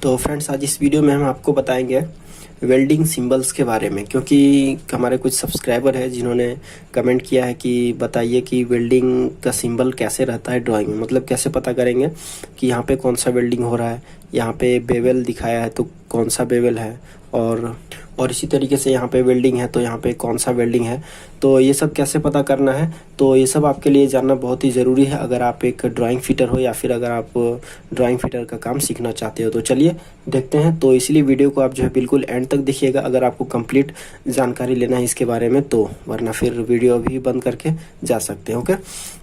तो फ्रेंड्स, आज इस वीडियो में हम आपको बताएंगे वेल्डिंग सिंबल्स के बारे में, क्योंकि हमारे कुछ सब्सक्राइबर है जिन्होंने कमेंट किया है कि बताइए कि वेल्डिंग का सिंबल कैसे रहता है ड्राइंग में, मतलब कैसे पता करेंगे कि यहाँ पे कौन सा वेल्डिंग हो रहा है, यहाँ पे बेवल दिखाया है तो कौन सा बेवल है, और इसी तरीके से यहाँ पे वेल्डिंग है तो यहाँ पे कौन सा वेल्डिंग है। तो ये सब कैसे पता करना है, तो ये सब आपके लिए जानना बहुत ही ज़रूरी है अगर आप एक ड्राइंग फिटर हो या फिर अगर आप ड्राइंग फिटर का काम सीखना चाहते हो। तो चलिए देखते हैं। तो इसलिए वीडियो को आप जो है बिल्कुल एंड तक देखिएगा अगर आपको कंप्लीट जानकारी लेना है इसके बारे में, तो वरना फिर वीडियो अभी बंद करके जा सकते हैं। ओके,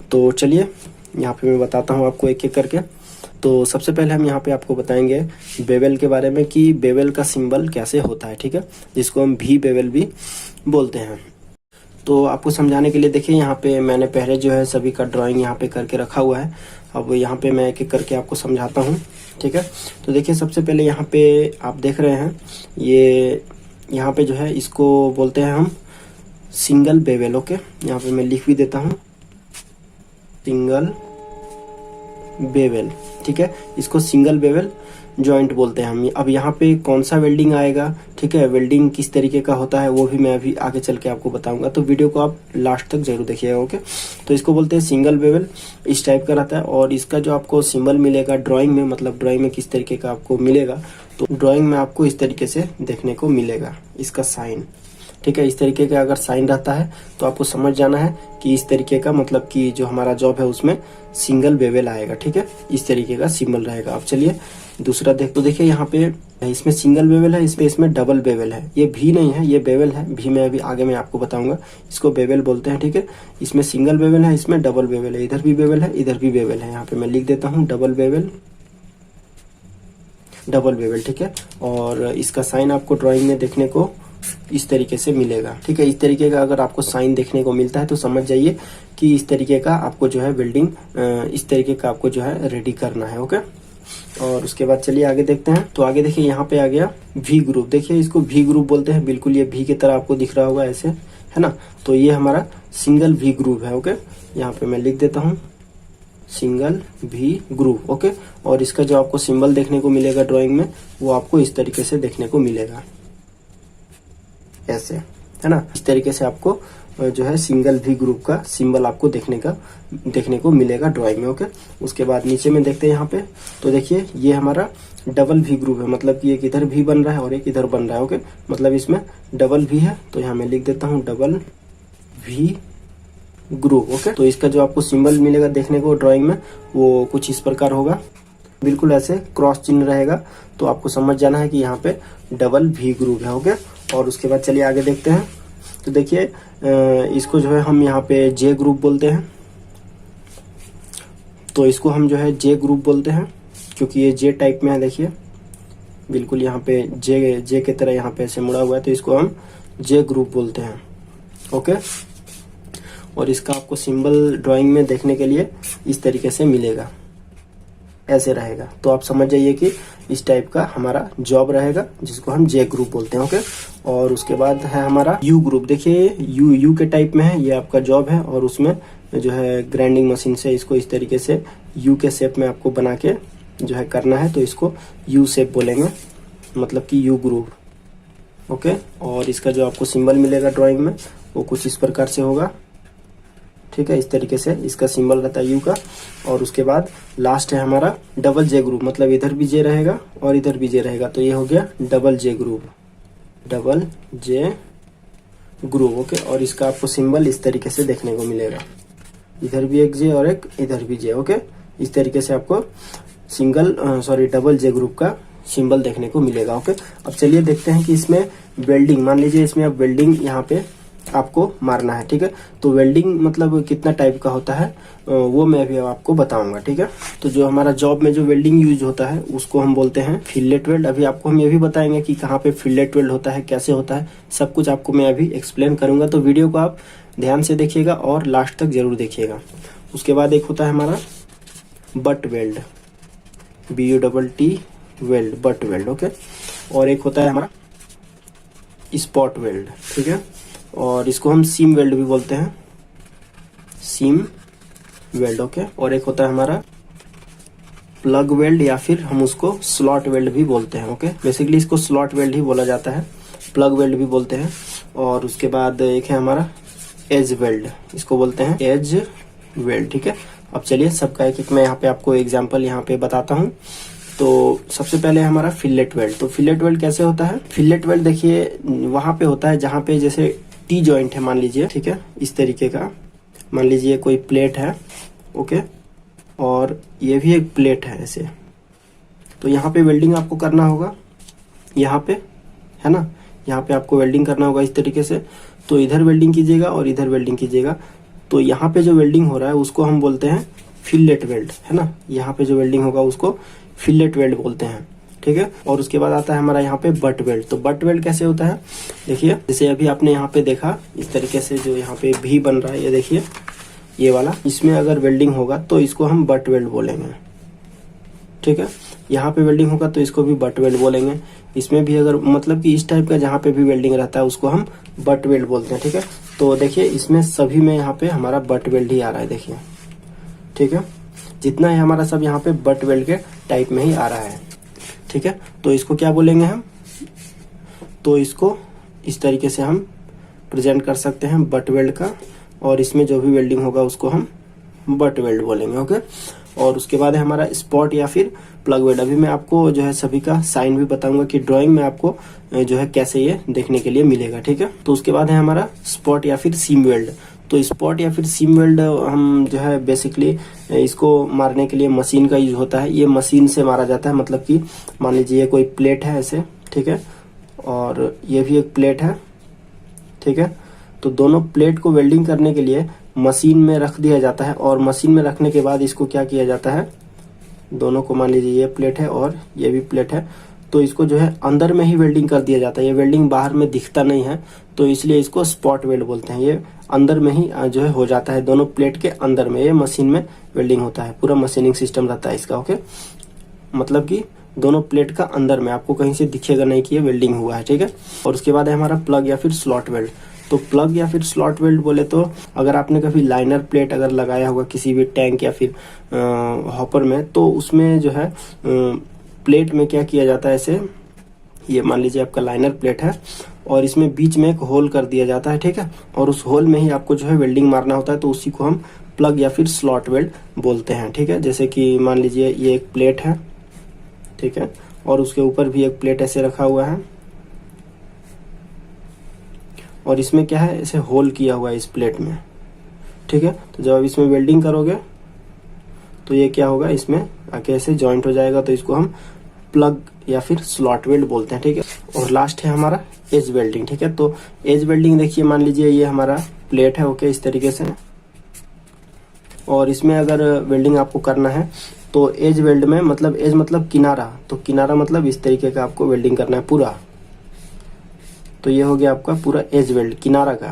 तो चलिए यहाँ पे मैं बताता हूँ आपको एक एक करके। तो सबसे पहले हम यहाँ पे आपको बताएंगे बेवल के बारे में कि बेवल का सिंबल कैसे होता है, ठीक है, जिसको हम भी बेवल भी बोलते हैं। तो आपको समझाने के लिए देखिए यहाँ पे मैंने पहले जो है सभी का ड्राइंग यहाँ पे करके रखा हुआ है। अब यहाँ पे मैं एक एक करके आपको समझाता हूँ, ठीक है। तो देखिए सबसे पहले यहाँ पे आप देख रहे हैं ये यहाँ पे जो है इसको बोलते हैं हम सिंगल बेवल। ओके, यहाँ पे मैं लिख भी देता हूँ सिंगल बेवल, ठीक है, इसको सिंगल बेवल जॉइंट बोलते हैं हम। अब यहाँ पे कौन सा वेल्डिंग आएगा, ठीक है, वेल्डिंग किस तरीके का होता है वो भी मैं अभी आगे चल के आपको बताऊंगा, तो वीडियो को आप लास्ट तक जरूर देखिएगा। ओके, तो इसको बोलते हैं सिंगल बेवल, इस टाइप का रहता है। और इसका जो आपको सिंबल मिलेगा ड्राइंग में, मतलब ड्राइंग में किस तरीके का आपको मिलेगा, तो ड्राइंग में आपको इस तरीके से देखने को मिलेगा इसका साइन, ठीक है। इस तरीके का अगर साइन रहता है तो आपको समझ जाना है कि इस तरीके का मतलब कि जो हमारा जॉब है उसमें सिंगल बेवल आएगा, ठीक है, इस तरीके का सिंबल रहेगा। अब चलिए दूसरा तो देखिए यहाँ पे इसमें सिंगल बेवल है, इसमें डबल बेवल है, ये भी नहीं है, ये बेवल है, भी मैं अभी आगे मैं आपको बताऊंगा, इसको बेवल बोलते हैं, ठीक है। इसमें सिंगल बेवल है, इसमें डबल बेवल है, इधर भी बेवल है, इधर भी बेवल है। यहाँ पे मैं लिख देता हूँ डबल बेवल, ठीक है। और इसका साइन आपको ड्राइंग में देखने को इस तरीके से मिलेगा, ठीक है। इस तरीके का अगर आपको साइन देखने को मिलता है तो समझ जाइए कि इस तरीके का आपको जो है वेल्डिंग इस तरीके का आपको जो है रेडी करना है। ओके, और उसके बाद चलिए आगे देखते हैं। तो आगे देखिए यहाँ पे आ गया वी ग्रुप, देखिए इसको वी ग्रुप बोलते हैं, बिल्कुल ये वी की तरह आपको दिख रहा होगा ऐसे, है ना। तो ये हमारा सिंगल वी ग्रुप है। ओके, यहाँ पे मैं लिख देता हूँ सिंगल वी ग्रुप। ओके, और इसका जो आपको सिंबल देखने को मिलेगा ड्रॉइंग में वो आपको इस तरीके से देखने को मिलेगा, ऐसे, है ना। इस तरीके से आपको जो है सिंगल वी ग्रुप का सिंबल आपको देखने को मिलेगा ड्राइंग में। ओके, उसके बाद नीचे में देखते हैं यहाँ पे, तो देखिए ये हमारा डबल वी ग्रुप है, मतलब कि एक इधर भी बन रहा है और एक इधर बन रहा है। ओके, मतलब इसमें डबल भी है, तो यहाँ मैं लिख देता हूँ डबल वी ग्रुप। ओके, तो इसका जो आपको सिंबल मिलेगा देखने को ड्राइंग में वो कुछ इस प्रकार होगा, बिल्कुल ऐसे क्रॉस चिन्ह रहेगा, तो आपको समझ जाना है कि यहाँ पे डबल वी ग्रुप है। ओके, और उसके बाद चलिए आगे देखते हैं। तो देखिए इसको जो है हम यहाँ पे जे ग्रुप बोलते हैं, तो इसको हम जो है जे ग्रुप बोलते हैं क्योंकि ये जे टाइप में है। देखिए बिल्कुल यहाँ पे जे के तरह यहाँ पे ऐसे मुड़ा हुआ है, तो इसको हम जे ग्रुप बोलते हैं। ओके, और इसका आपको सिंबल ड्राइंग में देखने के लिए इस तरीके से मिलेगा, ऐसे रहेगा, तो आप समझ जाइए कि इस टाइप का हमारा जॉब रहेगा जिसको हम जे ग्रुप बोलते हैं। ओके, और उसके बाद है हमारा यू ग्रुप। देखिए यू के टाइप में है, ये आपका जॉब है, और उसमें जो है ग्राइंडिंग मशीन से इसको इस तरीके से यू के शेप में आपको बना के जो है करना है, तो इसको यू शेप बोलेंगे, मतलब कि यू ग्रुप। ओके, और इसका जो आपको सिंबल मिलेगा ड्राइंग में वो कुछ इस प्रकार से होगा, ठीक है, इस तरीके से इसका सिंबल रहता है यू का। और उसके बाद लास्ट है हमारा डबल जे ग्रुप, मतलब इधर भी जे रहेगा और इधर भी जे रहेगा, तो ये हो गया डबल जे ग्रुप, डबल जे ग्रुप। ओके, और इसका आपको सिंबल इस तरीके से देखने को मिलेगा, इधर भी एक जे और एक इधर भी जे। ओके, इस तरीके से आपको डबल जे ग्रुप का सिंबल देखने को मिलेगा। ओके, अब चलिए देखते हैं कि इसमें वेल्डिंग, मान लीजिए इसमें अब वेल्डिंग यहाँ पे आपको मारना है, ठीक है। तो वेल्डिंग मतलब कितना टाइप का होता है वो मैं अभी आपको बताऊंगा, ठीक है। तो जो हमारा जॉब में जो वेल्डिंग यूज होता है उसको हम बोलते हैं फिलेट वेल्ड। अभी आपको हम ये भी बताएंगे कि कहाँ पे फिलेट वेल्ड होता है, कैसे होता है, सब कुछ आपको मैं अभी एक्सप्लेन करूंगा, तो वीडियो को आप ध्यान से देखिएगा और लास्ट तक जरूर देखिएगा। उसके बाद एक होता है हमारा butt weld, BUTT weld, butt weld. Okay, और एक होता है हमारा स्पॉट वेल्ड, ठीक है, और इसको हम सीम वेल्ड भी बोलते हैं, सीम वेल्ड। ओके, और एक होता है हमारा प्लग वेल्ड या फिर हम उसको स्लॉट वेल्ड भी बोलते हैं। ओके, बेसिकली इसको स्लॉट वेल्ड ही बोला जाता है, प्लग वेल्ड भी बोलते हैं। और उसके बाद एक है हमारा एज वेल्ड, इसको बोलते हैं एज वेल्ड। ठीक है, अब चलिए सबका एक एक मैं यहाँ पे आपको एग्जांपल यहाँ पे बताता हूँ। तो सबसे पहले हमारा फिलेट वेल्ड। तो फिलेट वेल्ड कैसे होता है? फिलेट वेल्ड देखिए वहां पे होता है जहाँ पे जैसे टी जॉइंट है मान लीजिए, ठीक है, इस तरीके का मान लीजिए कोई प्लेट है, ओके, और ये भी एक प्लेट है ऐसे। तो यहाँ पे वेल्डिंग आपको करना होगा, यहाँ पे है ना, यहाँ पे आपको वेल्डिंग करना होगा इस तरीके से। तो इधर वेल्डिंग कीजिएगा और इधर वेल्डिंग कीजिएगा। तो यहाँ पे जो वेल्डिंग हो रहा है उसको हम बोलते हैं फिलेट वेल्ड, है ना। यहाँ पे जो वेल्डिंग होगा उसको फिलेट वेल्ड बोलते हैं, ठीक है। और उसके बाद आता है हमारा यहाँ पे बट वेल्ड। तो बट वेल्ड कैसे होता है? देखिए जैसे अभी आपने यहाँ पे देखा इस तरीके से जो यहाँ पे भी बन रहा है, ये देखिए ये वाला, इसमें अगर वेल्डिंग होगा तो इसको हम बट वेल्ड बोलेंगे, ठीक है। यहाँ पे वेल्डिंग होगा तो इसको भी बट वेल्ड बोलेंगे। इसमें भी अगर मतलब कि इस टाइप का जहाँ पे भी वेल्डिंग रहता है उसको हम बट वेल्ड बोलते हैं, ठीक है। तो देखिए इसमें सभी में यहाँ पे हमारा बट वेल्ड ही आ रहा है, देखिए, ठीक है। जितना है हमारा सब यहाँ पे बट वेल्ड के टाइप में ही आ रहा है, ठीक है। तो इसको क्या बोलेंगे हम? तो इसको इस तरीके से हम प्रेजेंट कर सकते हैं बट वेल्ड का, और इसमें जो भी वेल्डिंग होगा उसको हम बट वेल्ड बोलेंगे, ओके। और उसके बाद है हमारा स्पॉट या फिर प्लग वेल्ड। अभी मैं आपको जो है सभी का साइन भी बताऊंगा कि ड्राइंग में आपको जो है कैसे ये देखने के लिए मिलेगा, ठीक है। तो उसके बाद है हमारा स्पॉट या फिर सीम वेल्ड। तो स्पॉट या फिर सीम वेल्ड हम जो है बेसिकली इसको मारने के लिए मशीन का यूज होता है। ये मशीन से मारा जाता है, मतलब कि मान लीजिए ये कोई प्लेट है ऐसे, ठीक है, और ये भी एक प्लेट है, ठीक है। तो दोनों प्लेट को वेल्डिंग करने के लिए मशीन में रख दिया जाता है, और मशीन में रखने के बाद इसको क्या किया जाता है, दोनों को मान लीजिए ये प्लेट है और ये भी प्लेट है, तो इसको जो है अंदर में ही वेल्डिंग कर दिया जाता है। ये वेल्डिंग बाहर में दिखता नहीं है, तो इसलिए इसको स्पॉट वेल्ड बोलते हैं। ये अंदर में ही जो है हो जाता है, दोनों प्लेट के अंदर में ये मशीन में वेल्डिंग होता है। पूरा मशीनिंग सिस्टम रहता है इसका, ओके। मतलब कि दोनों प्लेट का अंदर में आपको कहीं से दिखेगा नहीं कि ये वेल्डिंग हुआ है, ठीक है। और उसके बाद है हमारा प्लग या फिर स्लॉट वेल्ड। तो प्लग या फिर स्लॉट वेल्ड बोले तो अगर आपने कभी लाइनर प्लेट अगर लगाया होगा किसी भी टैंक या फिर हॉपर में, तो उसमें जो है प्लेट में क्या किया जाता है, ऐसे ये मान लीजिए आपका लाइनर प्लेट है और इसमें बीच में एक होल कर दिया जाता है, ठीक है। और उस होल में ही आपको जो है वेल्डिंग मारना होता है, तो उसी को हम प्लग या फिर स्लॉट वेल्ड बोलते हैं, ठीक है। जैसे कि मान लीजिए ये एक प्लेट है, ठीक है, और उसके ऊपर भी एक प्लेट ऐसे रखा हुआ है, और इसमें क्या है, ऐसे होल किया हुआ है इस प्लेट में, ठीक है। तो जब आप इसमें वेल्डिंग करोगे तो ये क्या होगा, इसमें आके ऐसे जॉइंट हो जाएगा, तो इसको हम प्लग या फिर स्लॉट वेल्ड बोलते हैं, ठीक है। और लास्ट है हमारा एज वेल्डिंग, ठीक है। तो एज वेल्डिंग देखिए मान लीजिए ये हमारा प्लेट है, ओके, इस तरीके से, और इसमें अगर वेल्डिंग आपको करना है तो एज वेल्ड में, मतलब एज मतलब किनारा, तो किनारा मतलब इस तरीके का आपको वेल्डिंग करना है पूरा। तो ये हो गया आपका पूरा एज वेल्ड किनारा का,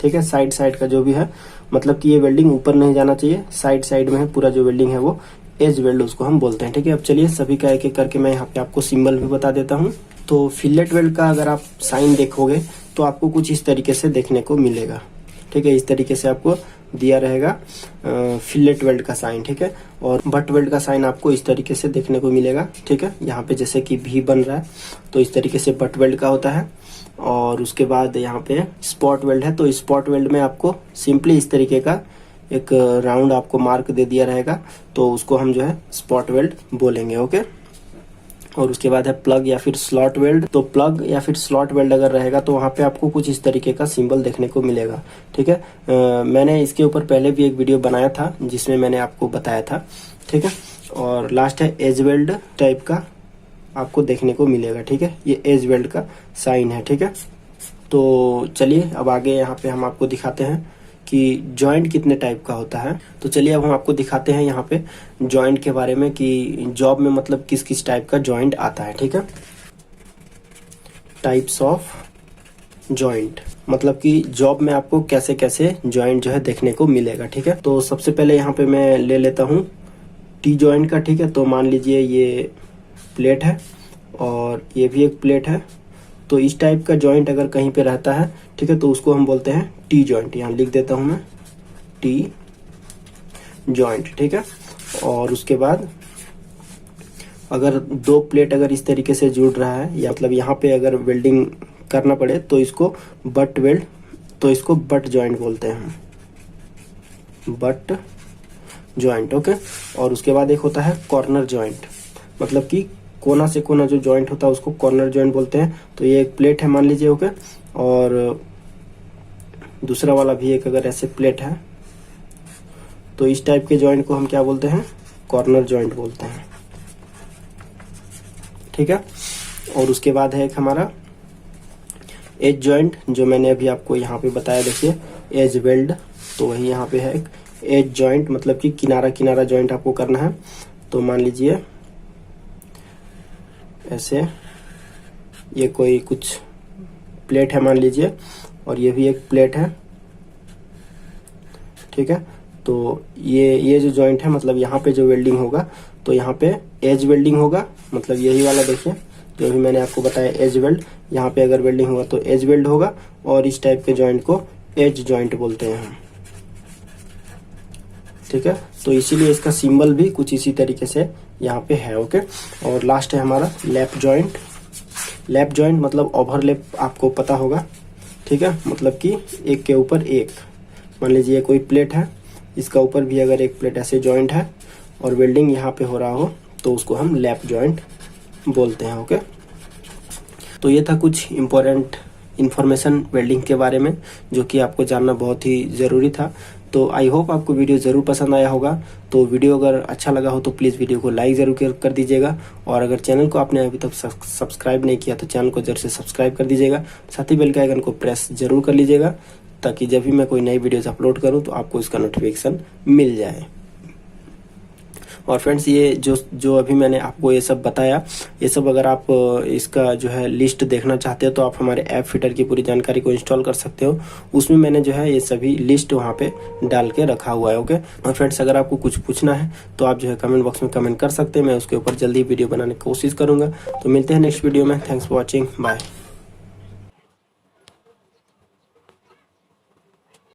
ठीक है। साइड साइड का जो भी है, मतलब कि ये वेल्डिंग ऊपर नहीं जाना चाहिए, साइड साइड में है पूरा जो वेल्डिंग है वो एज वेल्ड उसको हम बोलते हैं, ठीक है। अब चलिए सभी का एक एक करके मैं यहाँ पे आपको सिंबल भी बता देता हूँ। तो फिलेट वेल्ड का अगर आप साइन देखोगे तो आपको कुछ इस तरीके से देखने को मिलेगा, ठीक है। इस तरीके से आपको दिया रहेगा फिलेट वेल्ड का साइन, ठीक है। और बट वेल्ड का साइन आपको इस तरीके से देखने को मिलेगा, ठीक है। यहाँ पे जैसे कि भी बन रहा है तो इस तरीके से बट वेल्ड का होता है। और उसके बाद यहाँ पे स्पॉट वेल्ड है, तो स्पॉट वेल्ड में आपको सिंपली इस तरीके का एक राउंड आपको मार्क दे दिया रहेगा, तो उसको हम जो है स्पॉट वेल्ड बोलेंगे, ओके। और उसके बाद है प्लग या फिर स्लॉट वेल्ड। तो प्लग या फिर स्लॉट वेल्ड अगर रहेगा तो वहाँ पे आपको कुछ इस तरीके का सिंबल देखने को मिलेगा, ठीक है। मैंने इसके ऊपर पहले भी एक वीडियो बनाया था जिसमें मैंने आपको बताया था, ठीक है। और लास्ट है एज वेल्ड टाइप का आपको देखने को मिलेगा, ठीक है। ये एज वेल्ड का साइन है, ठीक है। तो चलिए अब आगे यहाँ पे हम आपको दिखाते हैं कि जॉइंट कितने टाइप का होता है। तो चलिए अब हम आपको दिखाते हैं यहाँ पे जॉइंट के बारे में कि जॉब में मतलब किस किस टाइप का जॉइंट आता है, ठीक है। टाइप्स ऑफ जॉइंट, मतलब कि जॉब में आपको कैसे कैसे जॉइंट जो है देखने को मिलेगा, ठीक है। तो सबसे पहले यहाँ पे मैं ले लेता हूँ टी जॉइंट का, ठीक है। तो मान लीजिए ये प्लेट है और ये भी एक प्लेट है, तो इस टाइप का जॉइंट अगर कहीं पे रहता है, ठीक है, तो उसको हम बोलते हैं टी जॉइंट। यहाँ लिख देता हूं मैं टी जॉइंट, ठीक है। और उसके बाद अगर दो प्लेट अगर इस तरीके से जुड़ रहा है, या मतलब यहाँ पे अगर वेल्डिंग करना पड़े तो इसको बट वेल्ड, तो इसको बट जॉइंट बोलते हैं, बट जॉइंट। ओके। और उसके बाद एक होता है कॉर्नर जॉइंट, मतलब कि कोना से कोना जो जॉइंट होता है उसको कॉर्नर जॉइंट बोलते हैं। तो ये एक प्लेट है मान लीजिए। ओके। और दूसरा वाला भी एक अगर ऐसे प्लेट है तो इस टाइप के जॉइंट को हम क्या बोलते हैं, कॉर्नर जॉइंट बोलते हैं। ठीक है। और उसके बाद है एक हमारा एज जॉइंट, जो मैंने अभी आपको यहाँ पे बताया, देखिए एज वेल्ड, तो वही यहाँ पे है एक एज जॉइंट, मतलब कि किनारा किनारा जॉइंट आपको करना है। तो मान लीजिए ऐसे, ये कोई कुछ प्लेट है मान लीजिए, और ये भी एक प्लेट है। ठीक है। तो ये जो जॉइंट है, मतलब यहाँ पे जो वेल्डिंग होगा तो यहाँ पे एज वेल्डिंग होगा, मतलब यही वाला देखिए जो भी मैंने आपको बताया एज वेल्ड, यहाँ पे अगर वेल्डिंग होगा तो एज वेल्ड होगा, और इस टाइप के जॉइंट को एज जॉइंट बोलते हैं हम। ठीक है। तो इसीलिए इसका सिंबल भी कुछ इसी तरीके से यहाँ पे है। ओके। और लास्ट है हमारा लैप जॉइंट। लैप जॉइंट मतलब ओवरलैप, आपको पता होगा। ठीक है। मतलब कि एक के ऊपर एक, मान लीजिए कोई प्लेट है, इसका ऊपर भी अगर एक प्लेट ऐसे जॉइंट है और वेल्डिंग यहाँ पे हो रहा हो तो उसको हम लैप जॉइंट बोलते हैं। ओके। तो ये था कुछ इम्पोर्टेंट इन्फॉर्मेशन वेल्डिंग के बारे में, जो कि आपको जानना बहुत ही ज़रूरी था। तो आई होप आपको वीडियो ज़रूर पसंद आया होगा। तो वीडियो अगर अच्छा लगा हो तो प्लीज़ वीडियो को लाइक ज़रूर कर दीजिएगा, और अगर चैनल को आपने अभी तक सब्सक्राइब नहीं किया तो चैनल को जरूर से सब्सक्राइब कर दीजिएगा, साथ ही बेल के आइकन को प्रेस जरूर कर लीजिएगा, ताकि जब भी मैं कोई नई वीडियोस अपलोड करूं तो आपको इसका नोटिफिकेशन मिल जाए। और फ्रेंड्स, ये जो अभी मैंने आपको ये सब बताया, ये सब अगर आप इसका जो है लिस्ट देखना चाहते हो तो आप हमारे ऐप फिटर की पूरी जानकारी को इंस्टॉल कर सकते हो। उसमें मैंने जो है ये सभी लिस्ट वहाँ पे डाल के रखा हुआ है। ओके। और फ्रेंड्स, अगर आपको कुछ पूछना है तो आप जो है कमेंट बॉक्स में कमेंट कर सकते हैं, मैं उसके ऊपर जल्दी वीडियो बनाने की कोशिश करूंगा। तो मिलते हैं नेक्स्ट वीडियो में। Thanks for watching, bye.